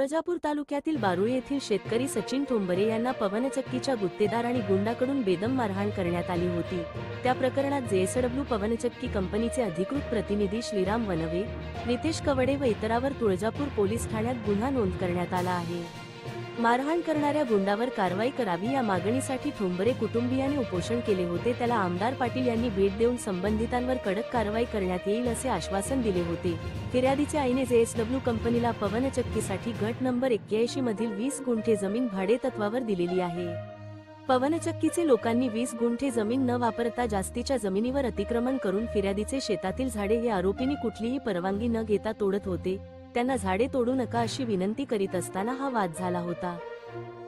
तुळजापूर तालुक्यातील बारुळ येथील शेतकरी सचिन ठोंबरे यांना पवनचक्कीच्या गुत्तेदार आणि गुंडाकडून बेदम मारहाण करण्यात आली होती। त्या प्रकरणात जेएसडब्ल्यू पवनचक्की कंपनीचे अधिकृत प्रतिनिधी श्रीराम वनवे, नितेश कवडे व इतरांवर तुळजापूर पोलीस ठाण्यात गुन्हा नोंद करण्यात आला आहे। मारहाण करणाऱ्या गुंडावर कारवाई करावी या मागणीसाठी ठोंबरे कुटुंबियांनी उपोषण केले होते। त्याला आमदार पाटील यांनी भेट देऊन संबंधितांवर कडक कारवाई करण्यात येईल असे आश्वासन दिले होते। फिर्यादीच्या आईने जेएसडब्ल्यू कंपनीला पवनचक्कीसाठी गट नंबर 81 मधील 20 गुंठे जमीन भाडेतत्वावर दिलेली आहे। पवनचक्कीचे लोकांनी 20 गुंठे जमीन न वापरता जास्तीच्या जमिनीवर अतिक्रमण करून फिर्यादीचे शेतातील झाडे हे आरोपींनी कुठलीही परवानगी न घेता तोडत होते। त्यांना झाडे तोडू नका अशी विनंती करीत असताना हा वाद झाला होता।